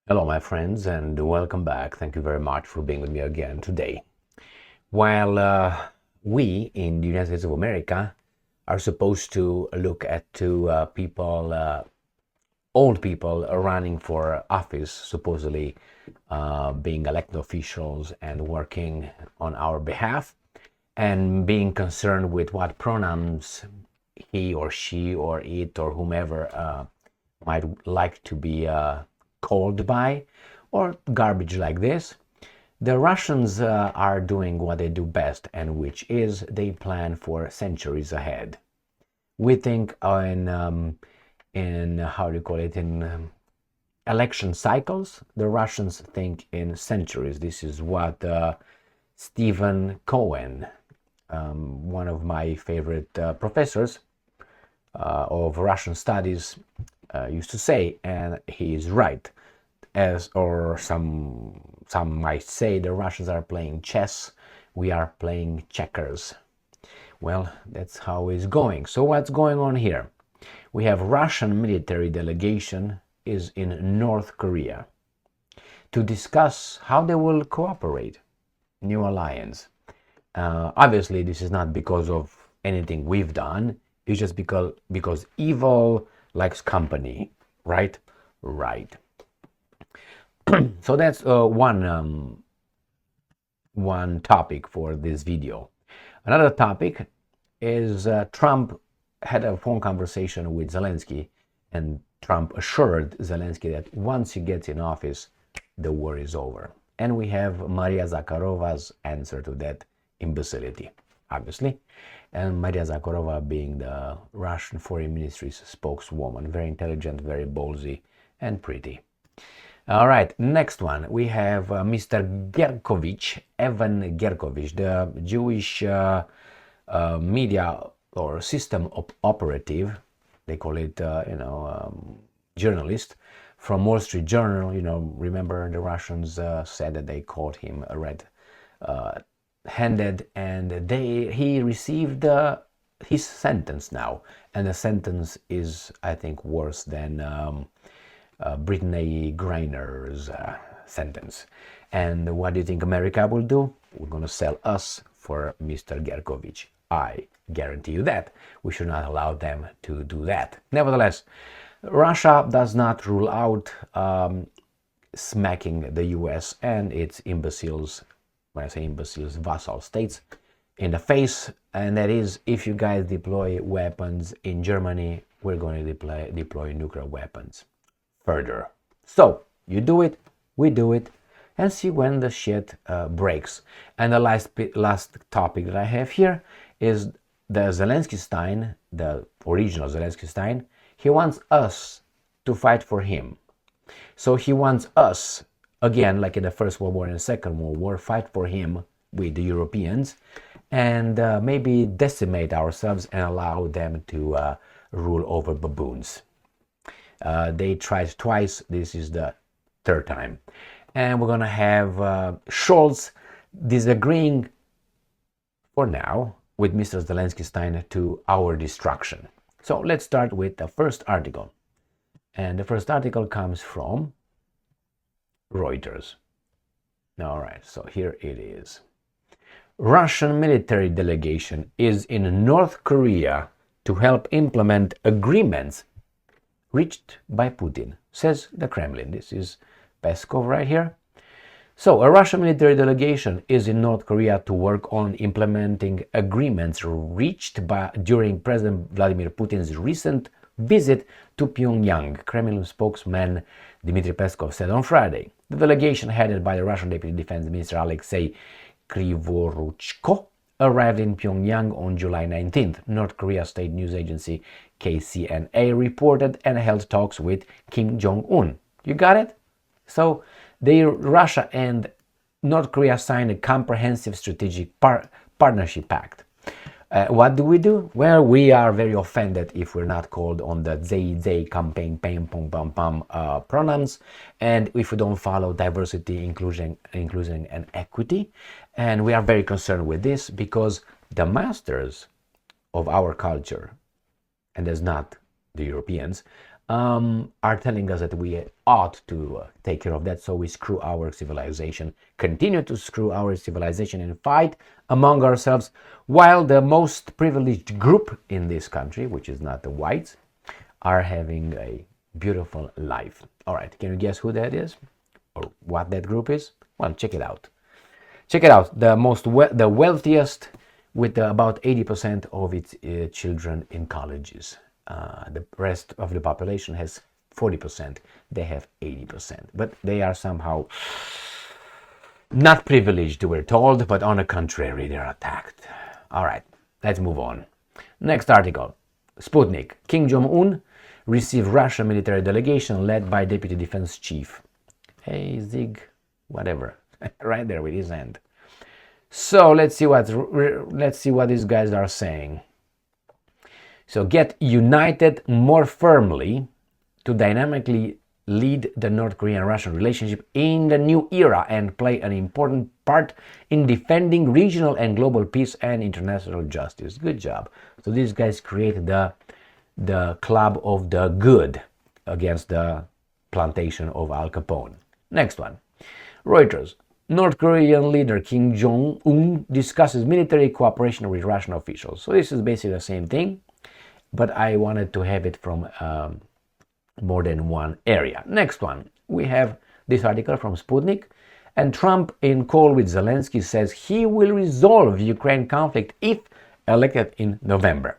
Hello, my friends, and welcome back. Thank you very much for being with me again today. While we in the United States of America are supposed to look at old people running for office, supposedly being elected officials and working on our behalf, and being concerned with what pronouns he or she or it or whomever might like to be called by, or garbage like this. The Russians are doing what they do best, and which is they plan for centuries ahead. We think in how do you call it, in election cycles. The Russians think in centuries. This is what Stephen Cohen, one of my favorite professors of Russian studies, used to say, and he is right. Some might say the Russians are playing chess, we are playing checkers. Well, that's how it's going. So what's going on here? We have Russian military delegation is in North Korea to discuss how they will cooperate, new alliance. Obviously, this is not because of anything we've done. It's just because evil likes company, right? Right. So that's one topic for this video. Another topic is Trump had a phone conversation with Zelensky, and Trump assured Zelensky that once he gets in office, the war is over. And we have Maria Zakharova's answer to that imbecility, obviously. And Maria Zakharova being the Russian Foreign Ministry's spokeswoman, very intelligent, very ballsy, and pretty. All right, next one. We have Mr. Gershkovich, Evan Gershkovich, the Jewish media or system operative. They call it, journalist from Wall Street Journal. Remember the Russians said that they called him a red-handed, and he received his sentence now, and the sentence is, I think, worse than Brittany Griner's sentence. And what do you think America will do? We're going to sell us for Mr. Gershkovich. I guarantee you that. We should not allow them to do that. Nevertheless, Russia does not rule out smacking the US and its imbeciles, when I say imbeciles, vassal states, in the face. And that is, if you guys deploy weapons in Germany, we're going to deploy nuclear weapons further. So you do it, we do it, and see when the shit breaks. And the last topic that I have here is the Zelensky Stein, the original Zelensky Stein. He wants us to fight for him. So he wants us, again, like in the First World War and the Second World War, fight for him with the Europeans, and maybe decimate ourselves and allow them to rule over baboons. They tried twice. This is the third time. And we're going to have Scholz disagreeing for now with Mr. Zelensky Stein to our destruction. So let's start with the first article. And the first article comes from Reuters. All right, so here it is. Russian military delegation is in North Korea to help implement agreements reached by Putin, says the Kremlin. This is Peskov right here. So, a Russian military delegation is in North Korea to work on implementing agreements reached during President Vladimir Putin's recent visit to Pyongyang, Kremlin spokesman Dmitry Peskov said on Friday. The delegation, headed by the Russian Deputy Defense Minister Alexei Krivoruchko, arrived in Pyongyang on July 19th. North Korea state news agency KCNA reported and held talks with Kim Jong-un. You got it? So Russia and North Korea signed a comprehensive strategic partnership pact. What do? Well, we are very offended if we're not called on the they campaign, pam, pum, pam, pam pronouns, and if we don't follow diversity, inclusion, and equity. And we are very concerned with this because the masters of our culture, and there's not the Europeans, are telling us that we ought to take care of that, so we screw our civilization, continue to screw our civilization and fight among ourselves, while the most privileged group in this country, which is not the whites, are having a beautiful life. All right, can you guess who that is or what that group is? Well, check it out. Check it out. The wealthiest, with about 80% of its children in colleges. The rest of the population has 40%. They have 80%. But they are somehow not privileged, we're told, but on the contrary, they're attacked. All right, let's move on. Next article. Sputnik. Kim Jong-un received Russian military delegation led by Deputy Defense Chief. Hey, Zig, whatever. Right there with his hand. So let's see what these guys are saying. So get united more firmly to dynamically lead the North Korean-Russian relationship in the new era and play an important part in defending regional and global peace and international justice. Good job. So these guys created the club of the good against the plantation of Al Capone. Next one. Reuters. North Korean leader Kim Jong-un discusses military cooperation with Russian officials. So this is basically the same thing, but I wanted to have it from more than one area. Next one, we have this article from Sputnik. And Trump, in call with Zelensky, says he will resolve Ukraine conflict if elected in November.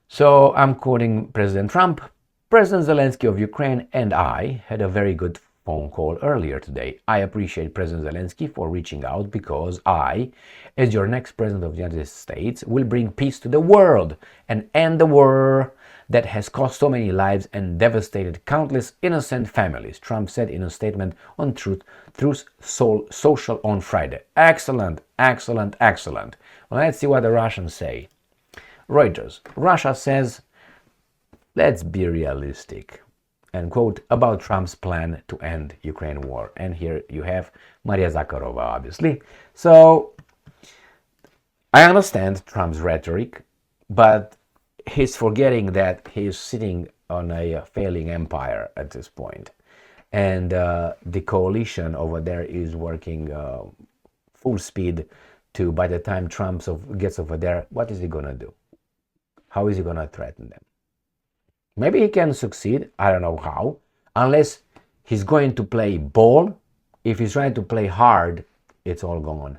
So I'm quoting President Trump. President Zelensky of Ukraine and I had a very good phone call earlier today. I appreciate President Zelensky for reaching out because I, as your next President of the United States, will bring peace to the world and end the war that has cost so many lives and devastated countless innocent families, Trump said in a statement on Truth Social on Friday. Excellent, excellent, excellent. Well, let's see what the Russians say. Reuters. Russia says, let's be realistic, and quote, about Trump's plan to end Ukraine war. And here you have Maria Zakharova, obviously. So I understand Trump's rhetoric, but he's forgetting that he's sitting on a failing empire at this point. And the coalition over there is working full speed to, by the time Trump gets over there, what is he going to do? How is he going to threaten them? Maybe he can succeed, I don't know how, unless he's going to play ball. If he's trying to play hard, it's all gone.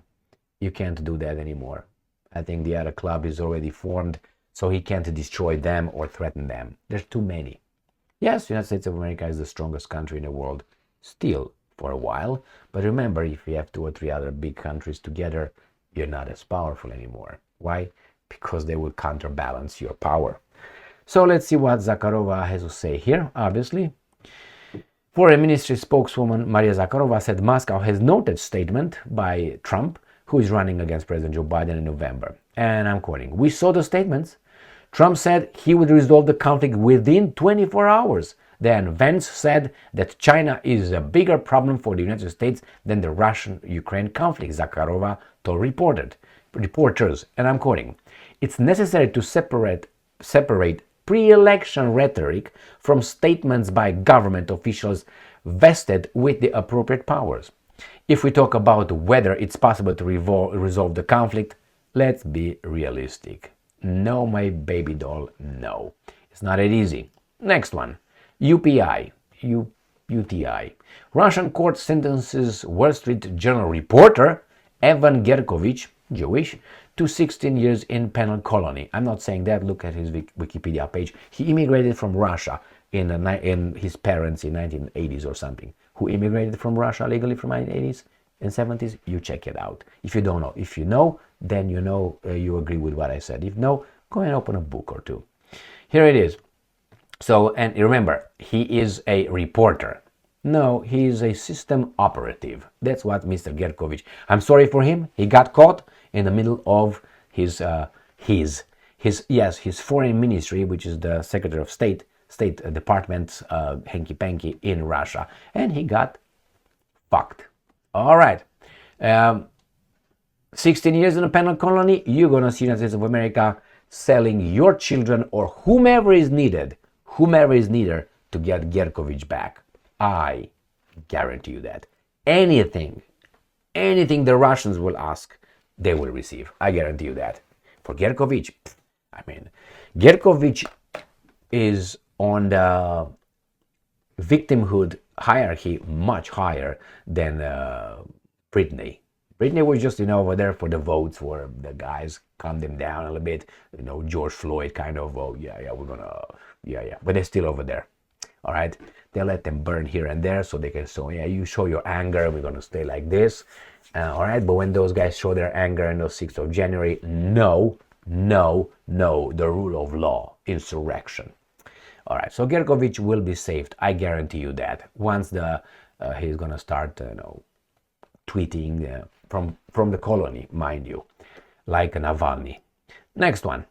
You can't do that anymore. I think the other club is already formed, so he can't destroy them or threaten them. There's too many. Yes, the United States of America is the strongest country in the world, still for a while. But remember, if you have 2 or 3 other big countries together, you're not as powerful anymore. Why? Because they will counterbalance your power. So let's see what Zakharova has to say here, obviously. Foreign Ministry spokeswoman Maria Zakharova said Moscow has noted statement by Trump, who is running against President Joe Biden in November. And I'm quoting, we saw the statements. Trump said he would resolve the conflict within 24 hours. Then Vance said that China is a bigger problem for the United States than the Russian-Ukraine conflict, Zakharova told reporters. And I'm quoting, it's necessary to separate pre-election rhetoric from statements by government officials vested with the appropriate powers. If we talk about whether it's possible to resolve the conflict, let's be realistic. No, my baby doll, no. It's not that easy. Next one, UTI. Russian court sentences Wall Street Journal reporter Evan Gershkovich, Jewish, to 16 years in penal colony. I'm not saying that. Look at his Wikipedia page. He immigrated from Russia in his parents in 1980s or something. Who immigrated from Russia legally from 1980s and 70s? You check it out. If you don't know. If you know, then you know you agree with what I said. If no, go and open a book or two. Here it is. So, and remember, he is a reporter. No, he is a system operative. That's what Mr. Gershkovich. I'm sorry for him. He got caught in the middle of his foreign ministry, which is the Secretary of State Department's hanky-panky in Russia, and he got fucked. All right, 16 years in a penal colony. You're gonna see United States of America selling your children or whomever is needed to get Gershkovich back. I guarantee you that. Anything the Russians will ask, they will receive. I guarantee you that. For Gershkovich, I mean, Gershkovich is on the victimhood hierarchy much higher than Britney. Britney was just, over there for the votes, for the guys, calm them down a little bit, George Floyd kind of, oh, we're gonna, but they're still over there, all right? They let them burn here and there so they can say, you show your anger, we're gonna stay like this, all right? But when those guys show their anger on the 6th of January, no, the rule of law, insurrection. All right, so Gershkovich will be saved. I guarantee you that. Once he's gonna start, tweeting from the colony, mind you, like Navalny. Next one.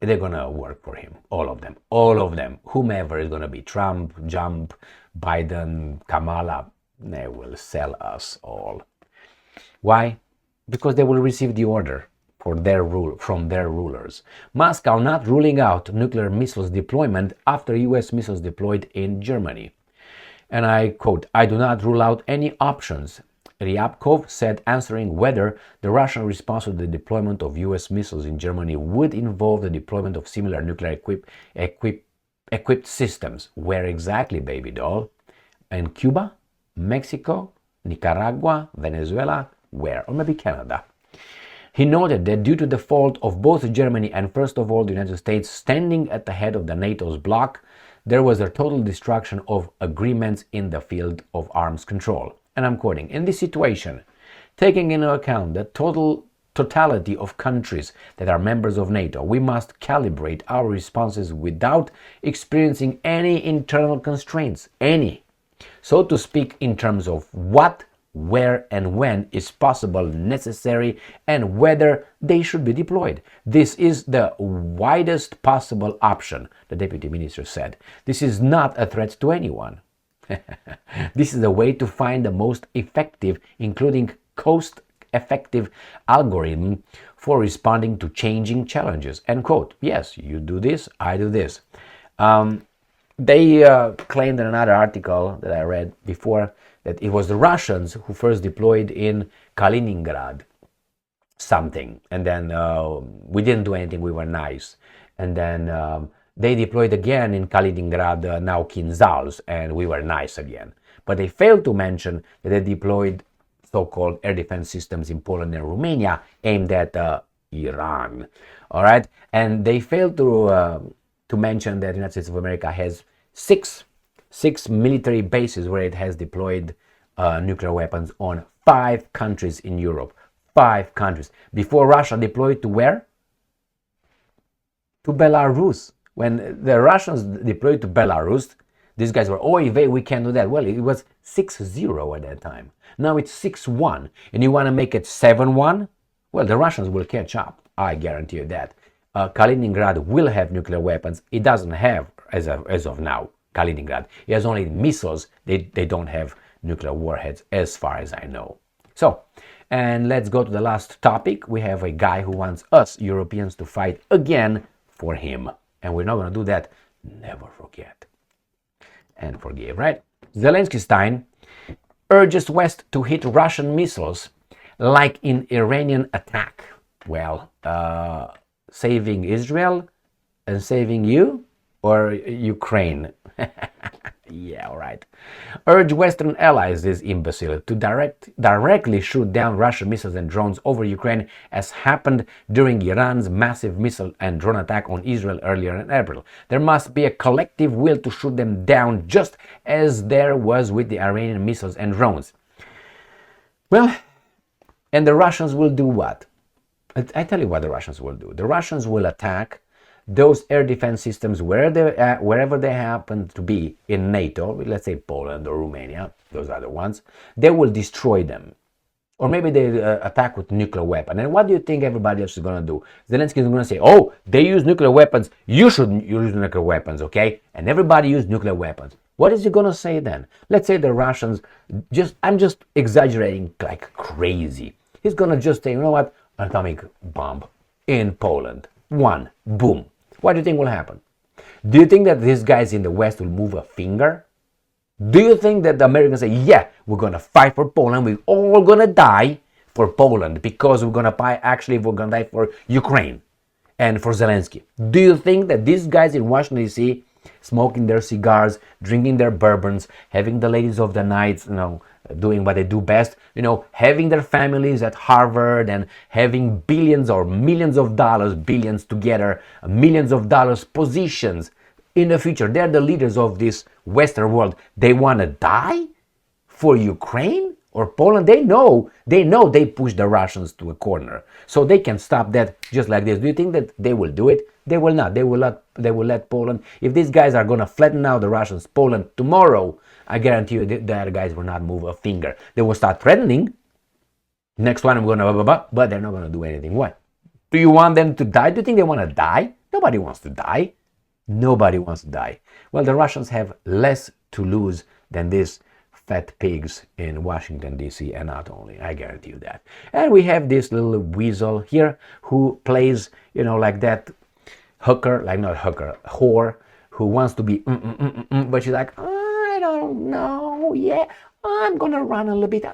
They're gonna work for him, all of them. Whomever is gonna be Trump, Biden, Kamala, they will sell us all. Why? Because they will receive the order from their rulers. Moscow not ruling out nuclear missiles deployment after US missiles deployed in Germany. And I quote, I do not rule out any options, Ryabkov said, answering whether the Russian response to the deployment of US missiles in Germany would involve the deployment of similar nuclear equipped systems. Where exactly, baby doll? In Cuba? Mexico? Nicaragua? Venezuela? Where? Or maybe Canada. He noted that due to the fault of both Germany and first of all the United States standing at the head of the NATO's bloc, there was a total destruction of agreements in the field of arms control. And I'm quoting, in this situation, taking into account the totality of countries that are members of NATO, we must calibrate our responses without experiencing any internal constraints, so to speak, in terms of what, where and when is possible, necessary, and whether they should be deployed. This is the widest possible option, the deputy minister said. This is not a threat to anyone. This is a way to find the most effective, including cost-effective algorithm for responding to changing challenges. End quote. Yes, you do this, I do this. They claimed in another article that I read before that it was the Russians who first deployed in Kaliningrad something, and then we didn't do anything, we were nice, and then they deployed again in Kaliningrad, now Kinzhals, and we were nice again. But they failed to mention that they deployed so-called air defense systems in Poland and Romania aimed at Iran. All right, and they failed to mention that the United States of America has six military bases where it has deployed nuclear weapons on 5 countries in Europe. 5 countries. Before Russia deployed to where? To Belarus. When the Russians deployed to Belarus, these guys were, we can't do that. Well, it was 6-0 at that time. Now it's 6-1. And you want to make it 7-1? Well, the Russians will catch up. I guarantee you that. Kaliningrad will have nuclear weapons. It doesn't have, as of now, Kaliningrad. It has only missiles. They don't have nuclear warheads, as far as I know. So, and let's go to the last topic. We have a guy who wants us Europeans to fight again for him. And we're not going to do that. Never forget. And forgive, right? Zelensky urges West to hit Russian missiles like in Iranian attack. Well, saving Israel and saving you or Ukraine? Yeah, all right. Urge Western allies, this imbecile, to directly shoot down Russian missiles and drones over Ukraine, as happened during Iran's massive missile and drone attack on Israel earlier in April. There must be a collective will to shoot them down, just as there was with the Iranian missiles and drones. Well, and the Russians will do what? I tell you what the Russians will do. The Russians will attack those air defense systems wherever they happen to be in NATO, let's say Poland or Romania, those are the ones, they will destroy them. Or maybe they attack with nuclear weapon. And what do you think everybody else is going to do? Zelensky is going to say, oh, they use nuclear weapons, you shouldn't use nuclear weapons, okay? And everybody use nuclear weapons. What is he going to say then? Let's say the Russians, I'm just exaggerating like crazy. He's going to just say, you know what, atomic bomb. in Poland. One. Boom. What do you think will happen? Do you think that these guys in the West will move a finger? Do you think that the Americans say, yeah, we're going to fight for Poland, we're all going to die for Poland because we're going to die for Ukraine and for Zelensky? Do you think that these guys in Washington, D.C., smoking their cigars, drinking their bourbons, having the ladies of the night, doing what they do best, having their families at Harvard and having billions or millions of dollars, billions together, millions of dollars positions in the future, they're the leaders of this Western world, they want to die for Ukraine or Poland? They know they push the Russians to a corner, so they can stop that just like this. Do you think that they will do it? They will not. They will let Poland. If these guys are going to flatten out the Russians, Poland tomorrow, I guarantee you the other guys will not move a finger. They will start threatening. Next one I'm going to, but they're not going to do anything. What? Do you want them to die? Do you think they want to die? Nobody wants to die. Nobody wants to die. Well, the Russians have less to lose than these fat pigs in Washington, D.C., and not only, I guarantee you that. And we have this little weasel here who plays, like that hooker, like not hooker, whore, who wants to be, but she's like, I don't know, yeah, I'm going to run a little bit.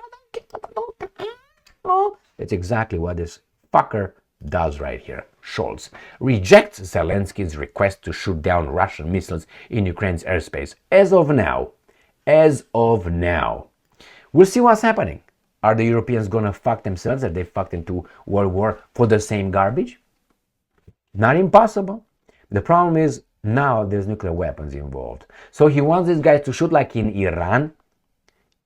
It's exactly what this fucker does right here. Scholz rejects Zelensky's request to shoot down Russian missiles in Ukraine's airspace. As of now, we'll see what's happening. Are the Europeans gonna fuck themselves as they fucked into World War for the same garbage? Not impossible. The problem is now there's nuclear weapons involved. So he wants these guys to shoot like in Iran.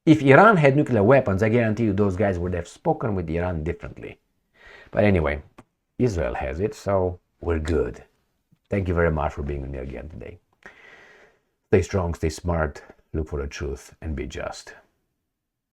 If Iran had nuclear weapons, I guarantee you those guys would have spoken with Iran differently. But anyway, Israel has it, so we're good. Thank you very much for being with me again today. Stay strong, stay smart, look for the truth, and be just.